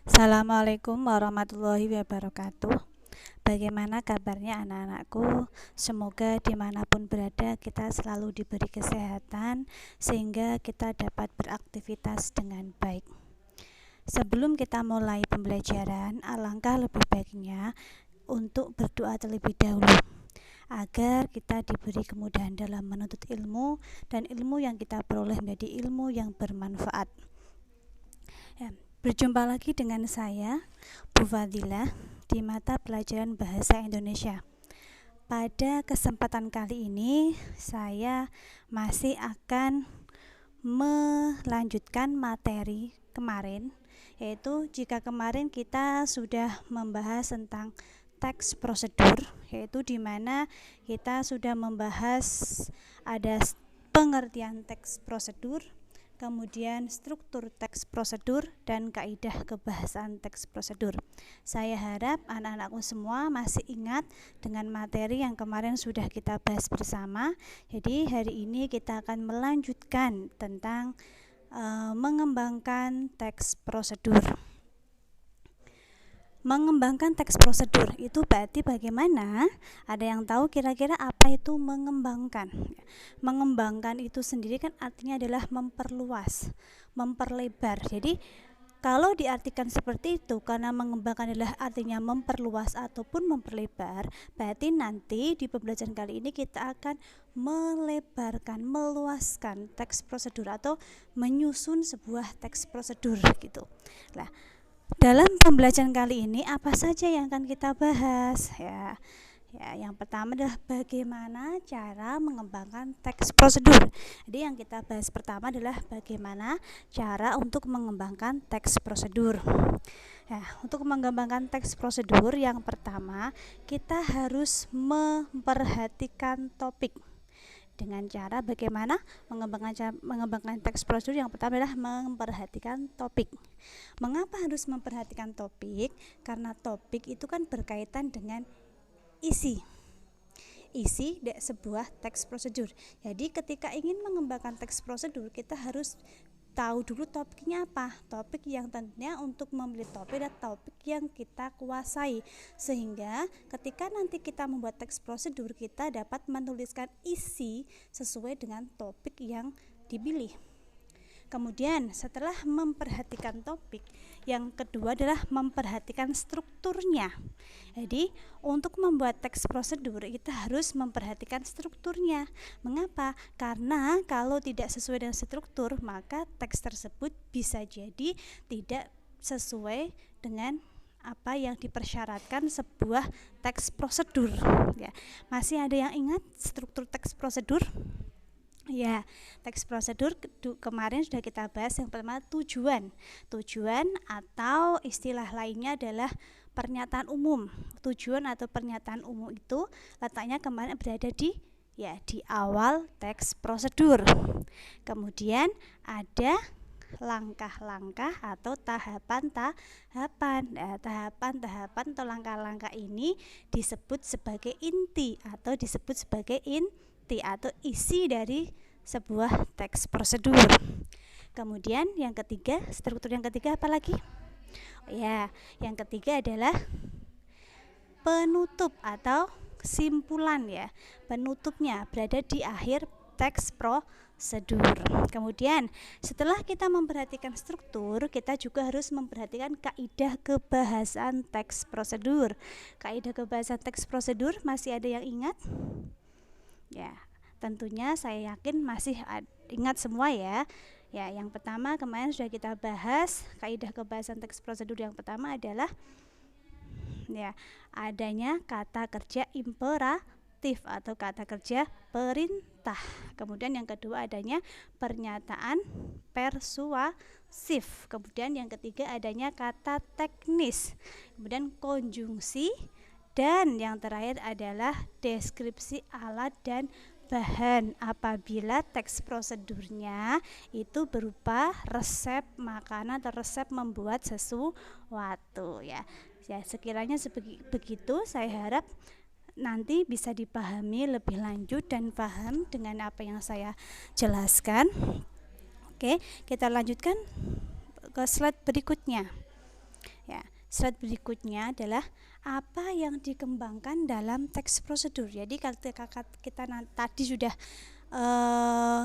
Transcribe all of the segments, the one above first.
Assalamualaikum warahmatullahi wabarakatuh. Bagaimana kabarnya anak-anakku? Semoga dimanapun berada kita selalu diberi kesehatan sehingga kita dapat beraktivitas dengan baik. Sebelum kita mulai pembelajaran, alangkah lebih baiknya untuk berdoa terlebih dahulu agar kita diberi kemudahan dalam menuntut ilmu dan ilmu yang kita peroleh menjadi ilmu yang bermanfaat. Berjumpa lagi dengan saya, Bu Fadilah, di mata pelajaran Bahasa Indonesia. Pada kesempatan kali ini, saya masih akan melanjutkan materi kemarin, yaitu jika kemarin kita sudah membahas tentang teks prosedur, yaitu di mana kita sudah membahas ada pengertian teks prosedur, kemudian struktur teks prosedur dan kaidah kebahasaan teks prosedur. Saya harap anak-anakku semua masih ingat dengan materi yang kemarin sudah kita bahas bersama. Jadi hari ini kita akan melanjutkan tentang mengembangkan teks prosedur. Mengembangkan teks prosedur itu berarti bagaimana? Ada yang tahu kira-kira apa itu mengembangkan? Mengembangkan itu sendiri kan artinya adalah memperluas, memperlebar. Jadi kalau diartikan seperti itu, karena mengembangkan adalah artinya memperluas ataupun memperlebar, berarti nanti di pembelajaran kali ini kita akan melebarkan, meluaskan teks prosedur atau menyusun sebuah teks prosedur gitu. Nah, dalam pembelajaran kali ini apa saja yang akan kita bahas ya? Yang pertama adalah bagaimana cara mengembangkan teks prosedur. Jadi yang kita bahas pertama adalah bagaimana cara untuk mengembangkan teks prosedur. Untuk mengembangkan teks prosedur yang pertama kita harus memperhatikan topik. Dengan cara bagaimana mengembangkan teks prosedur yang pertama adalah memperhatikan topik. Mengapa harus memperhatikan topik? Karena topik itu kan berkaitan dengan isi sebuah teks prosedur. Jadi ketika ingin mengembangkan teks prosedur kita harus tahu dulu topiknya apa. Topik yang tentunya untuk memilih topik adalah topik yang kita kuasai, sehingga ketika nanti kita membuat teks prosedur kita dapat menuliskan isi sesuai dengan topik yang dipilih. Kemudian setelah memperhatikan topik, yang kedua adalah memperhatikan strukturnya. Jadi untuk membuat teks prosedur kita harus memperhatikan strukturnya. Mengapa? Karena kalau tidak sesuai dengan struktur maka teks tersebut bisa jadi tidak sesuai dengan apa yang dipersyaratkan sebuah teks prosedur ya. Masih ada yang ingat struktur teks prosedur? Ya, teks prosedur kemarin sudah kita bahas. Yang pertama tujuan atau istilah lainnya adalah pernyataan umum. Tujuan atau pernyataan umum itu letaknya kemarin berada di awal teks prosedur. Kemudian ada langkah-langkah atau tahapan-tahapan. Tahapan-tahapan atau langkah-langkah ini disebut sebagai inti atau disebut sebagai atau isi dari sebuah teks prosedur. Kemudian yang ketiga, struktur yang ketiga apa lagi? Yang ketiga adalah penutup atau kesimpulan ya. Penutupnya berada di akhir teks prosedur. Kemudian setelah kita memperhatikan struktur, kita juga harus memperhatikan kaidah kebahasaan teks prosedur. Kaidah kebahasaan teks prosedur masih ada yang ingat? Ya, tentunya saya yakin masih ingat semua ya. Yang pertama kemarin sudah kita bahas kaidah kebahasaan teks prosedur. Yang pertama adalah adanya kata kerja imperatif atau kata kerja perintah. Kemudian yang kedua adanya pernyataan persuasif. Kemudian yang ketiga adanya kata teknis. Kemudian konjungsi. Dan yang terakhir adalah deskripsi alat dan bahan apabila teks prosedurnya itu berupa resep makanan atau resep membuat sesuatu ya. Sekiranya begitu, saya harap nanti bisa dipahami lebih lanjut dan paham dengan apa yang saya jelaskan. Oke, kita lanjutkan ke slide berikutnya. Ya, slide berikutnya adalah apa yang dikembangkan dalam teks prosedur. Jadi kalau kita tadi sudah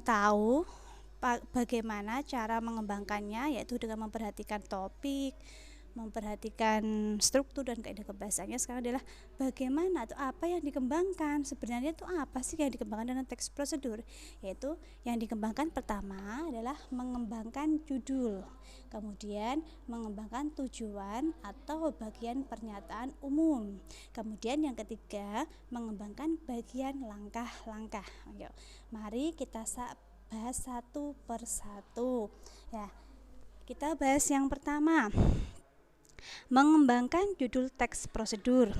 tahu bagaimana cara mengembangkannya, yaitu dengan memperhatikan topik, memperhatikan struktur dan kaidah kebahasaannya. Sekarang adalah bagaimana atau apa yang dikembangkan. Sebenarnya itu apa sih yang dikembangkan dalam teks prosedur? Yaitu yang dikembangkan pertama adalah mengembangkan judul, kemudian mengembangkan tujuan atau bagian pernyataan umum, kemudian yang ketiga mengembangkan bagian langkah-langkah. Ayo, mari kita bahas satu persatu. Ya, kita bahas yang pertama, mengembangkan judul teks prosedur.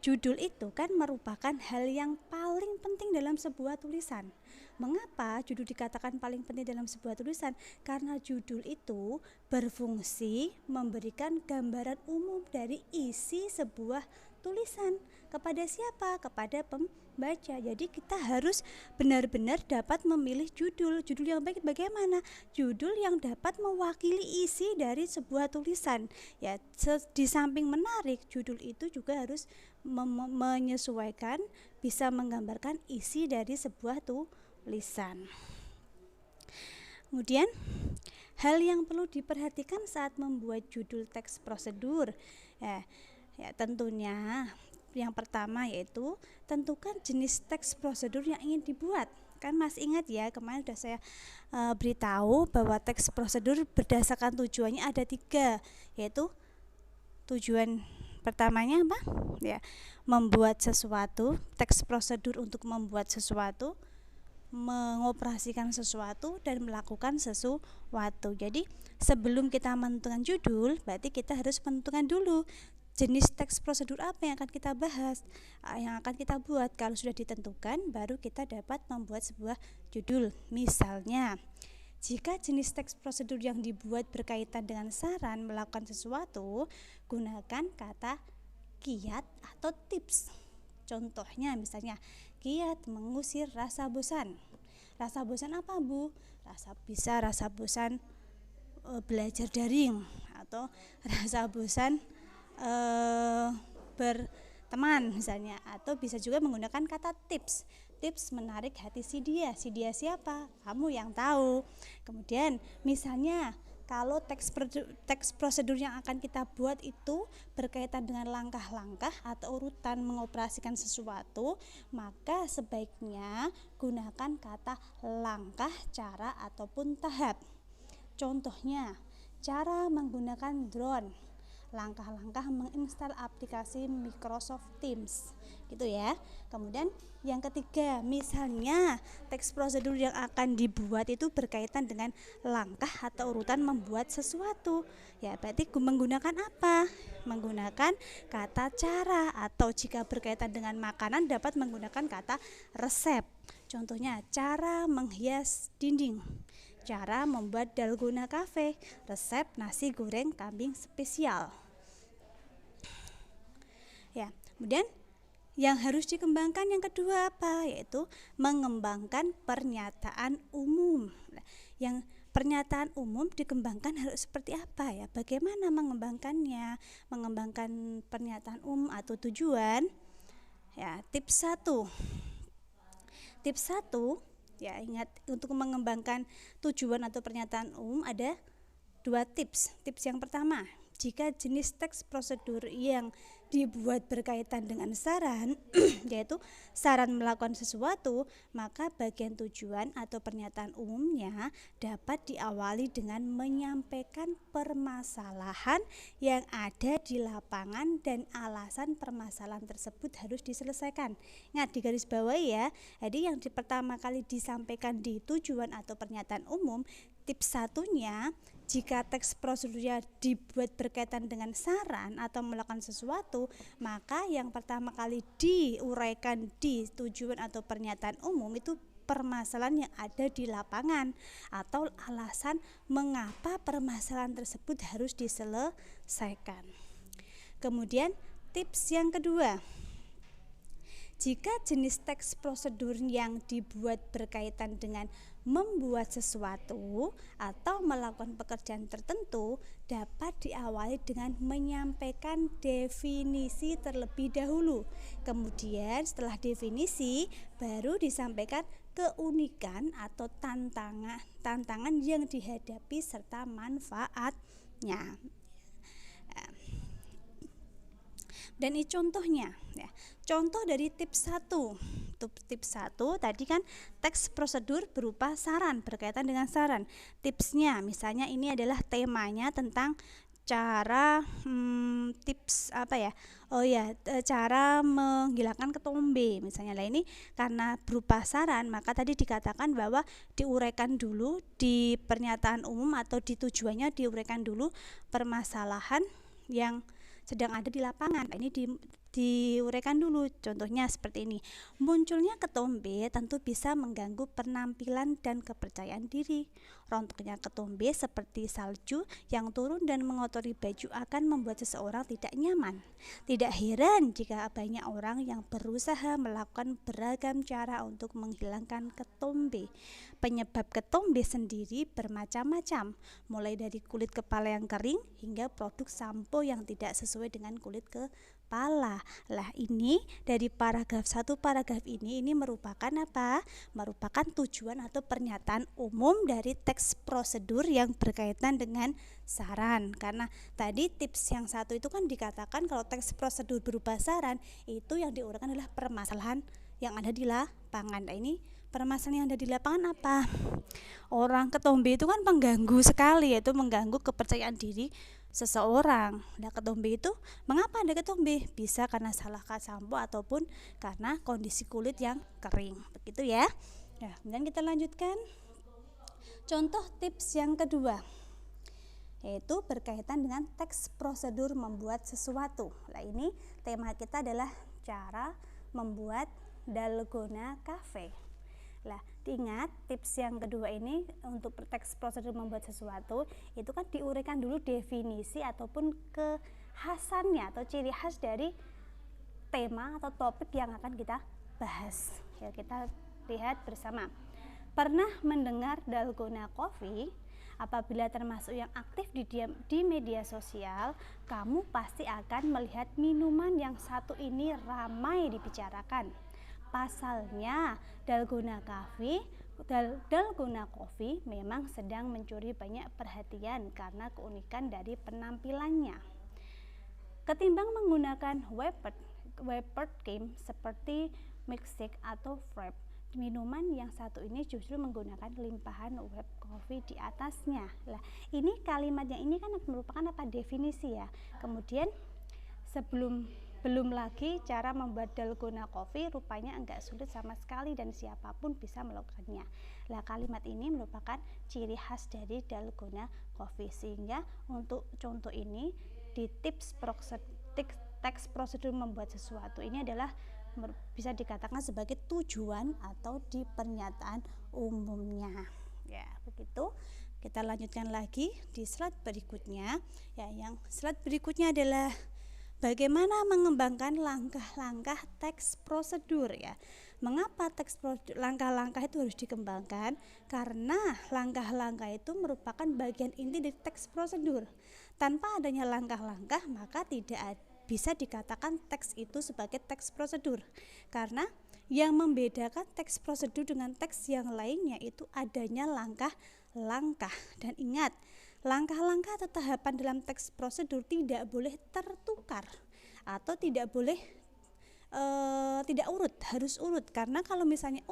Judul itu kan merupakan hal yang paling penting dalam sebuah tulisan. Mengapa judul dikatakan paling penting dalam sebuah tulisan? Karena judul itu berfungsi memberikan gambaran umum dari isi sebuah tulisan. Kepada siapa? Kepada pembaca. Jadi kita harus benar-benar dapat memilih judul. Judul yang baik bagaimana? Judul yang dapat mewakili isi dari sebuah tulisan. Ya, di samping menarik, judul itu juga harus menyesuaikan, bisa menggambarkan isi dari sebuah tulisan. Kemudian hal yang perlu diperhatikan saat membuat judul teks prosedur, ya tentunya yang pertama yaitu tentukan jenis teks prosedur yang ingin dibuat. Kan masih ingat ya, kemarin sudah saya beritahu bahwa teks prosedur berdasarkan tujuannya ada 3, yaitu tujuan pertamanya apa? Ya, membuat sesuatu, teks prosedur untuk membuat sesuatu, mengoperasikan sesuatu, dan melakukan sesuatu. Jadi sebelum kita menentukan judul, berarti kita harus menentukan dulu jenis teks prosedur apa yang akan kita bahas, yang akan kita buat. Kalau sudah ditentukan, baru kita dapat membuat sebuah judul. Misalnya, jika jenis teks prosedur yang dibuat berkaitan dengan saran melakukan sesuatu, gunakan kata kiat atau tips. Contohnya misalnya, kiat mengusir rasa bosan. Rasa bosan apa, Bu? Rasa bosan belajar daring, atau rasa bosan berteman misalnya, atau bisa juga menggunakan kata tips. Tips menarik hati si dia siapa? Kamu yang tahu. Kemudian misalnya kalau teks prosedur yang akan kita buat itu berkaitan dengan langkah-langkah atau urutan mengoperasikan sesuatu, maka sebaiknya gunakan kata langkah, cara, ataupun tahap. Contohnya, cara menggunakan drone, langkah-langkah menginstal aplikasi Microsoft Teams, gitu ya. Kemudian yang ketiga, misalnya teks prosedur yang akan dibuat itu berkaitan dengan langkah atau urutan membuat sesuatu, ya berarti menggunakan apa? Menggunakan kata cara, atau jika berkaitan dengan makanan dapat menggunakan kata resep. Contohnya, cara menghias dinding, cara membuat dalgona cafe, resep nasi goreng kambing spesial. Ya, kemudian yang harus dikembangkan yang kedua apa? Yaitu mengembangkan pernyataan umum. Yang pernyataan umum dikembangkan harus seperti apa ya? Bagaimana mengembangkannya? Mengembangkan pernyataan umum atau tujuan. Ya, tips 1. Tips 1, ya ingat, untuk mengembangkan tujuan atau pernyataan umum ada 2 tips. Tips yang pertama, jika jenis teks prosedur yang dibuat berkaitan dengan saran yaitu saran melakukan sesuatu, maka bagian tujuan atau pernyataan umumnya dapat diawali dengan menyampaikan permasalahan yang ada di lapangan dan alasan permasalahan tersebut harus diselesaikan. Ingat, di garis bawah ya. Jadi yang pertama kali disampaikan di tujuan atau pernyataan umum, tips 1-nya, jika teks prosedurnya dibuat berkaitan dengan saran atau melakukan sesuatu, maka yang pertama kali diuraikan di tujuan atau pernyataan umum itu permasalahan yang ada di lapangan atau alasan mengapa permasalahan tersebut harus diselesaikan. Kemudian tips yang kedua, jika jenis teks prosedur yang dibuat berkaitan dengan Membuat sesuatu atau melakukan pekerjaan tertentu dapat diawali dengan menyampaikan definisi terlebih dahulu. Kemudian setelah definisi baru disampaikan keunikan atau tantangan yang dihadapi serta manfaatnya. Dan ini contohnya ya. Contoh dari tips 1. Tips 1 tadi kan teks prosedur berupa saran, berkaitan dengan saran. Tipsnya misalnya ini adalah temanya tentang cara cara menghilangkan ketombe misalnya. Lah ini karena berupa saran, maka tadi dikatakan bahwa diuraikan dulu di pernyataan umum atau di tujuannya, diuraikan dulu permasalahan yang sedang ada di lapangan. Ini diuraikan dulu. Contohnya seperti ini. Munculnya ketombe tentu bisa mengganggu penampilan dan kepercayaan diri. Rontoknya ketombe seperti salju yang turun dan mengotori baju akan membuat seseorang tidak nyaman. Tidak heran jika banyak orang yang berusaha melakukan beragam cara untuk menghilangkan ketombe. Penyebab ketombe sendiri bermacam-macam, mulai dari kulit kepala yang kering hingga produk sampo yang tidak sesuai dengan kulit kepala. Lah ini dari paragraf 1 paragraf ini merupakan apa? Merupakan tujuan atau pernyataan umum dari teks prosedur yang berkaitan dengan saran. Karena tadi tips yang 1 itu kan dikatakan kalau teks prosedur berupa saran itu yang diuraikan adalah permasalahan yang ada di lapangan. Nah, ini permasalahan yang ada di lapangan apa? Orang ketombe itu kan pengganggu sekali, yaitu mengganggu kepercayaan diri seseorang. Nah, ketombe itu mengapa ada ketombe? Bisa karena salah sampo ataupun karena kondisi kulit yang kering. Begitu ya. Nah, kemudian kita lanjutkan. Contoh tips yang kedua, yaitu berkaitan dengan teks prosedur membuat sesuatu. Nah, ini tema kita adalah cara membuat dalgona cafe. Lah, ingat tips yang kedua ini untuk teks prosedur membuat sesuatu itu kan diuraikan dulu definisi ataupun kekhasannya atau ciri khas dari tema atau topik yang akan kita bahas. Ya, kita lihat bersama. Pernah mendengar dalgona coffee? Apabila termasuk yang aktif di media sosial, kamu pasti akan melihat minuman yang satu ini ramai dibicarakan. Pasalnya, dalgona coffee memang sedang mencuri banyak perhatian karena keunikan dari penampilannya. Ketimbang menggunakan wrapped cream seperti milkshake atau frappe, minuman yang satu ini justru menggunakan limpahan whipped coffee di atasnya. Lah, ini kalimatnya ini kan merupakan apa? Definisi ya. Kemudian belum lagi cara membuat dalgona coffee rupanya enggak sulit sama sekali dan siapapun bisa melakukannya. Lah, kalimat ini merupakan ciri khas dari dalgona coffee, sehingga untuk contoh ini di teks prosedur membuat sesuatu ini adalah bisa dikatakan sebagai tujuan atau di pernyataan umumnya. Ya, begitu. Kita lanjutkan lagi di slide berikutnya. Ya, yang slide berikutnya adalah bagaimana mengembangkan langkah-langkah teks prosedur ya. Mengapa langkah-langkah itu harus dikembangkan? Karena langkah-langkah itu merupakan bagian inti dari teks prosedur. Tanpa adanya langkah-langkah maka tidak bisa dikatakan teks itu sebagai teks prosedur. Karena yang membedakan teks prosedur dengan teks yang lainnya itu adanya langkah-langkah. Dan ingat, langkah-langkah atau tahapan dalam teks prosedur tidak boleh tertukar atau tidak boleh tidak urut, harus urut. Karena kalau misalnya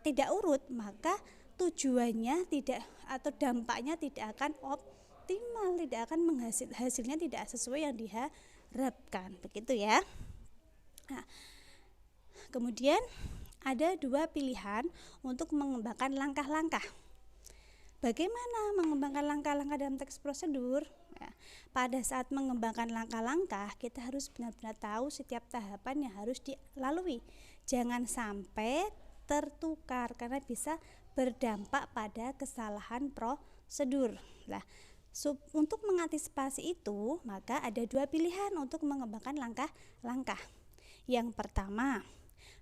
tidak urut, maka tujuannya tidak atau dampaknya tidak akan optimal, tidak akan hasilnya tidak sesuai yang diharapkan. Begitu ya. Nah, kemudian ada dua pilihan untuk mengembangkan langkah-langkah. Bagaimana mengembangkan langkah-langkah dalam teks prosedur? Ya, pada saat mengembangkan langkah-langkah, kita harus benar-benar tahu setiap tahapan yang harus dilalui. Jangan sampai tertukar karena bisa berdampak pada kesalahan prosedur. Nah, untuk mengantisipasi itu, maka ada dua pilihan untuk mengembangkan langkah-langkah. Yang pertama,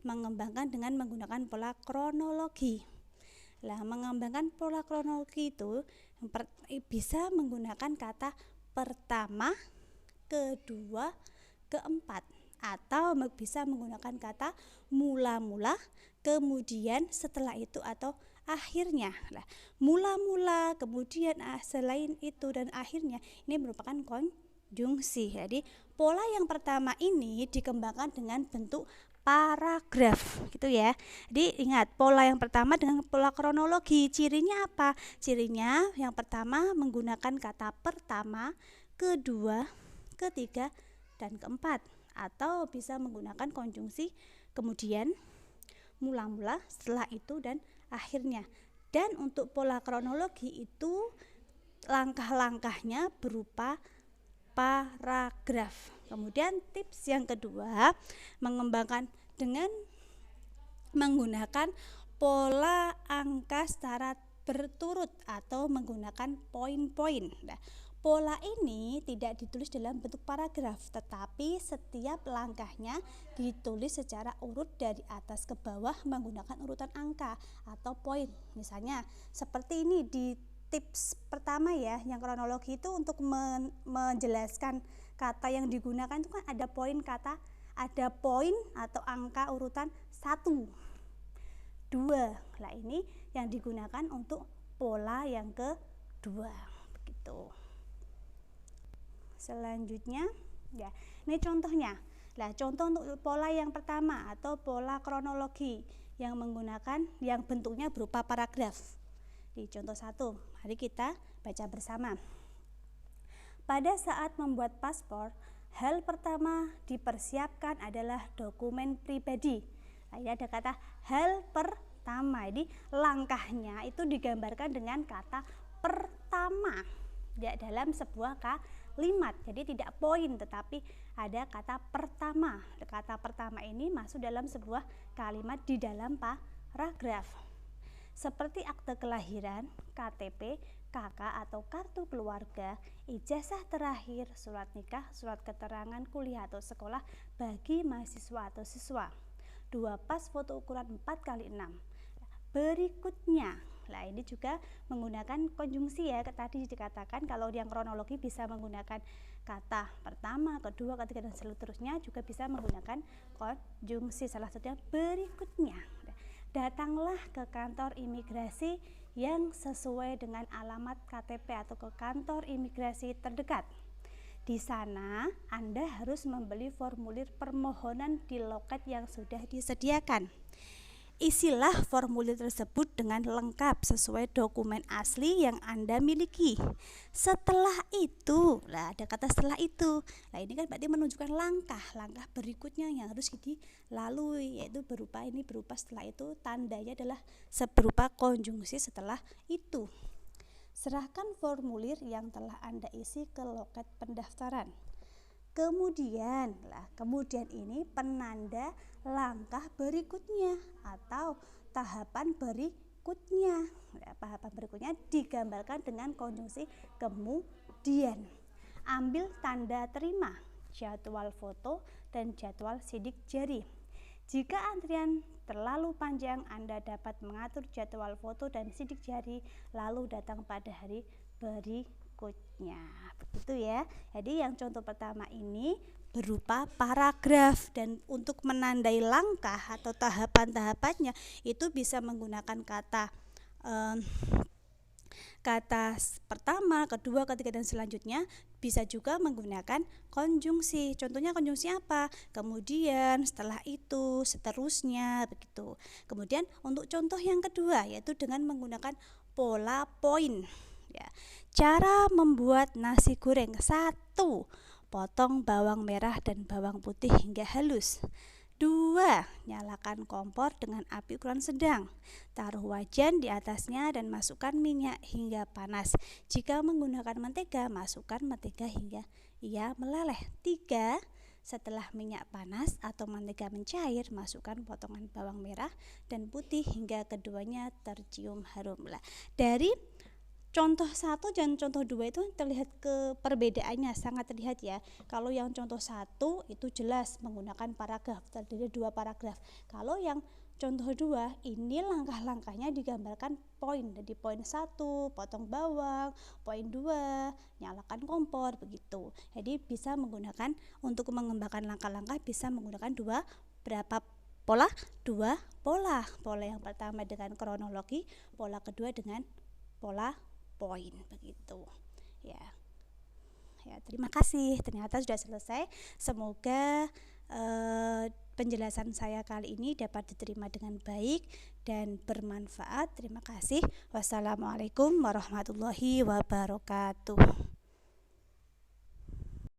mengembangkan dengan menggunakan pola kronologi. Lah, mengembangkan pola kronologi itu bisa menggunakan kata pertama, kedua, keempat, atau bisa menggunakan kata mula-mula, kemudian setelah itu, atau akhirnya. Nah, mula-mula, kemudian selain itu, dan akhirnya ini merupakan konjungsi. Jadi pola yang pertama ini dikembangkan dengan bentuk paragraf gitu ya. Jadi ingat, pola yang pertama dengan pola kronologi, cirinya apa? Cirinya yang pertama menggunakan kata pertama, kedua, ketiga, dan keempat, atau bisa menggunakan konjungsi kemudian, mula-mula, setelah itu, dan akhirnya. Dan untuk pola kronologi itu langkah-langkahnya berupa paragraf. Kemudian tips yang kedua, mengembangkan dengan menggunakan pola angka secara berturut atau menggunakan poin-poin. Nah, pola ini tidak ditulis dalam bentuk paragraf, tetapi setiap langkahnya ditulis secara urut dari atas ke bawah menggunakan urutan angka atau poin. Misalnya seperti ini di tips pertama ya, yang kronologi itu untuk menjelaskan kata yang digunakan itu kan ada poin kata, ada poin atau angka urutan 1, 2. Nah, ini yang digunakan untuk pola yang kedua, begitu. Selanjutnya ya, ini contohnya. Nah, contoh untuk pola yang pertama atau pola kronologi yang menggunakan yang bentuknya berupa paragraf. Di contoh 1, mari kita baca bersama. Pada saat membuat paspor, hal pertama dipersiapkan adalah dokumen pribadi. Nah, ini ada kata hal pertama. Jadi langkahnya itu digambarkan dengan kata pertama ya, dalam sebuah kalimat. Jadi tidak poin, tetapi ada kata pertama. Kata pertama ini masuk dalam sebuah kalimat di dalam paragraf. Seperti akte kelahiran, KTP, KK atau kartu keluarga, ijazah terakhir, surat nikah, surat keterangan kuliah atau sekolah bagi mahasiswa atau siswa. 2 pas foto ukuran 4x6. Berikutnya, nah ini juga menggunakan konjungsi ya. Tadi dikatakan kalau yang kronologi bisa menggunakan kata pertama, kedua, ketiga, dan seterusnya, juga bisa menggunakan konjungsi. Salah satunya berikutnya. Datanglah ke kantor imigrasi yang sesuai dengan alamat KTP atau ke kantor imigrasi terdekat. Di sana Anda harus membeli formulir permohonan di loket yang sudah disediakan. Isilah formulir tersebut dengan lengkap sesuai dokumen asli yang Anda miliki. Setelah itu, nah ada kata setelah itu. Nah, ini kan berarti menunjukkan langkah berikutnya yang harus dilalui, yaitu berupa setelah itu, tandanya adalah berupa konjungsi setelah itu. Serahkan formulir yang telah Anda isi ke loket pendaftaran. Kemudian ini penanda langkah berikutnya atau tahapan berikutnya. Tahapan berikutnya digambarkan dengan konjungsi kemudian. Ambil tanda terima, jadwal foto, dan jadwal sidik jari. Jika antrian terlalu panjang, Anda dapat mengatur jadwal foto dan sidik jari lalu datang pada hari berikutnya. Begitu ya. Jadi yang contoh pertama ini berupa paragraf, dan untuk menandai langkah atau tahapan-tahapannya itu bisa menggunakan kata pertama, kedua, ketiga, dan selanjutnya. Bisa juga menggunakan konjungsi. Contohnya konjungsi apa? Kemudian, setelah itu, seterusnya, begitu. Kemudian untuk contoh yang kedua yaitu dengan menggunakan pola poin ya. Cara membuat nasi goreng: 1. Potong bawang merah dan bawang putih hingga halus. 2. Nyalakan kompor dengan api ukuran sedang. Taruh wajan di atasnya dan masukkan minyak hingga panas. Jika menggunakan mentega, masukkan mentega hingga ia meleleh. 3. Setelah minyak panas atau mentega mencair, masukkan potongan bawang merah dan putih hingga keduanya tercium harum. Dari contoh 1 dan contoh 2 itu terlihat perbedaannya, sangat terlihat ya. Kalau yang contoh 1 itu jelas menggunakan paragraf, terdiri 2 paragraf. Kalau yang contoh 2 ini langkah-langkahnya digambarkan poin. Jadi poin 1 potong bawang, poin 2 nyalakan kompor, begitu. Jadi bisa menggunakan untuk mengembangkan langkah-langkah bisa menggunakan berapa pola? 2 pola. Pola yang pertama dengan kronologi, pola kedua dengan pola poin, begitu. Ya. Ya, terima kasih. Ternyata sudah selesai. Semoga penjelasan saya kali ini dapat diterima dengan baik dan bermanfaat. Terima kasih. Wassalamualaikum warahmatullahi wabarakatuh.